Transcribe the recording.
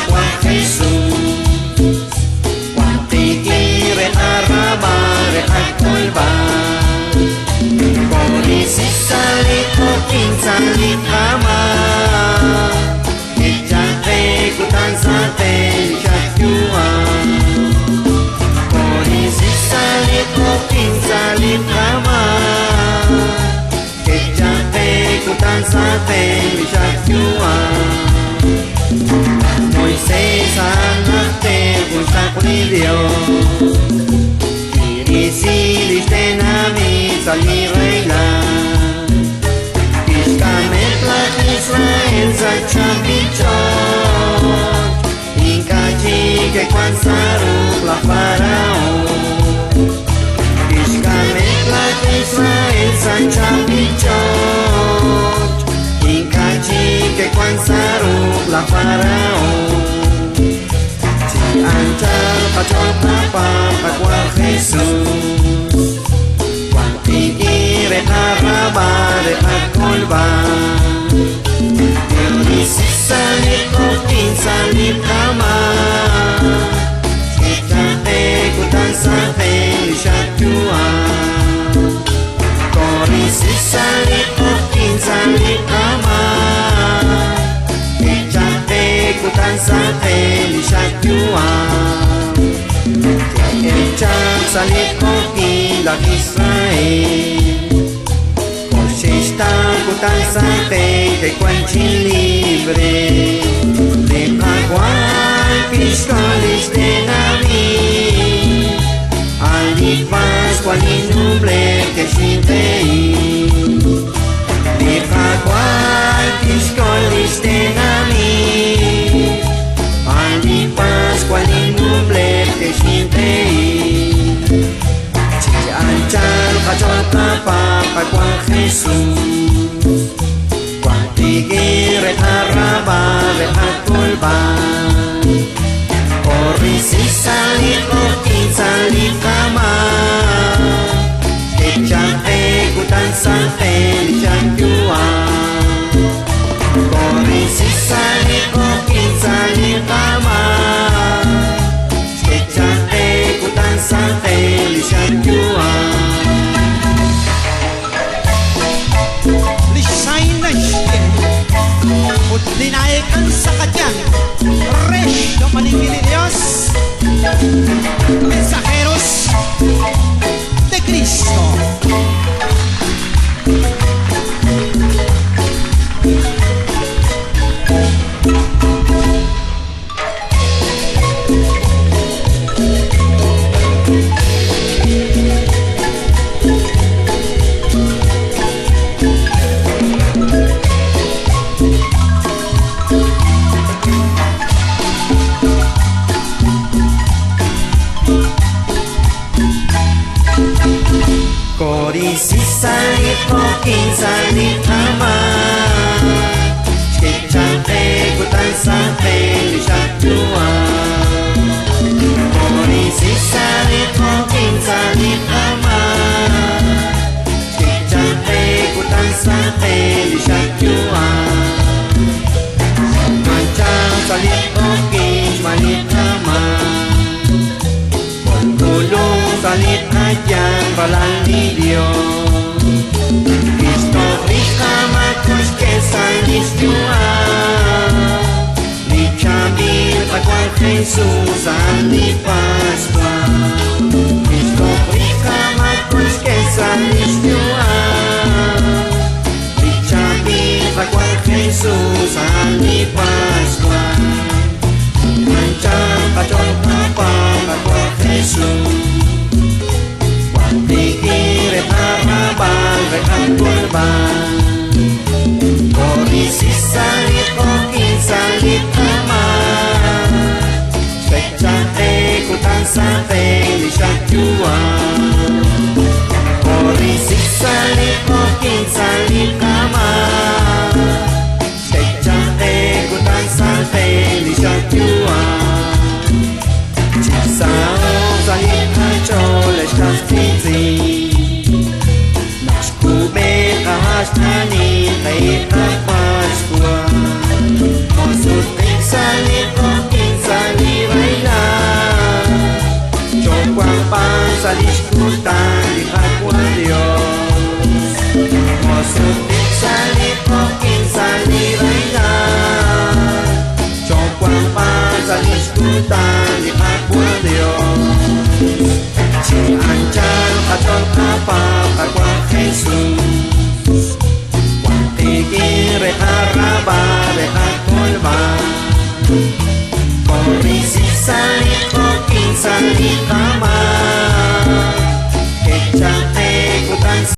Juan Jesús. Juan tigre arraba de acolba. Polisi salit o kinsalit ama. Ijate kutan sa telishat yua. Polisi salit o kinsalit ama. Ijate kutan sa telishat yua. Moisés anate gusta culidio. Irisilis tenami sali reina. Ishkamet la Israel sa champichon. Inkachi que kwan saruk la faraon. Ishkamet la Israel sa champichon. Inkachi que kwan saruk la faraon. Si anchar pachol papa Juan Jesús. Juan tigre arraba de acolba. Polisi salit o kinsalit ama. Ijate kutan sa telishat yua. Polisi salit o kinsalit ama. Ijate kutan sa telishat yua. Echam salit o kilang Israel. Poshishta kutan sa te que cuanchi libre. De Paguan piscolis de Navi. Alifas cualinuble que shintei. De Paguan piscolis de Navi. Alifas cualinuble que shintei. Anchal kachol papa Juan Jesús. Juan tigre arraba de acolba. Polisi salit o kinsalit ama. Ijate kutan sa telishat yua. Polisi salit o kinsalit ama. Ijate kutan sa telishat yua. Dinaikkan sa kanyang resyo maningili Diyos, mensajeros de Cristo. Polisi salit o kinsalit ama. Ijate kutan sa telishat yua. Polisi salit o kinsalit ama. Ijate kutan sa telishat yua. Anchang salit o kinsalit ama. Polkulong salit ayan balang ni Dios. Cristo Rishamakus que salis yua. Ni chamil Juan Jesús ni Pascua. Cristo Rishamakus que salis yua. Ni chamil Juan Jesús ni Pascua. Anchang kachol papa Juan Jesús. Juan tigre arraba de acolba. Polisi salit o kinsalit ama. Ijate kutan sa telishat yua. Polisi salit o kinsalit ama.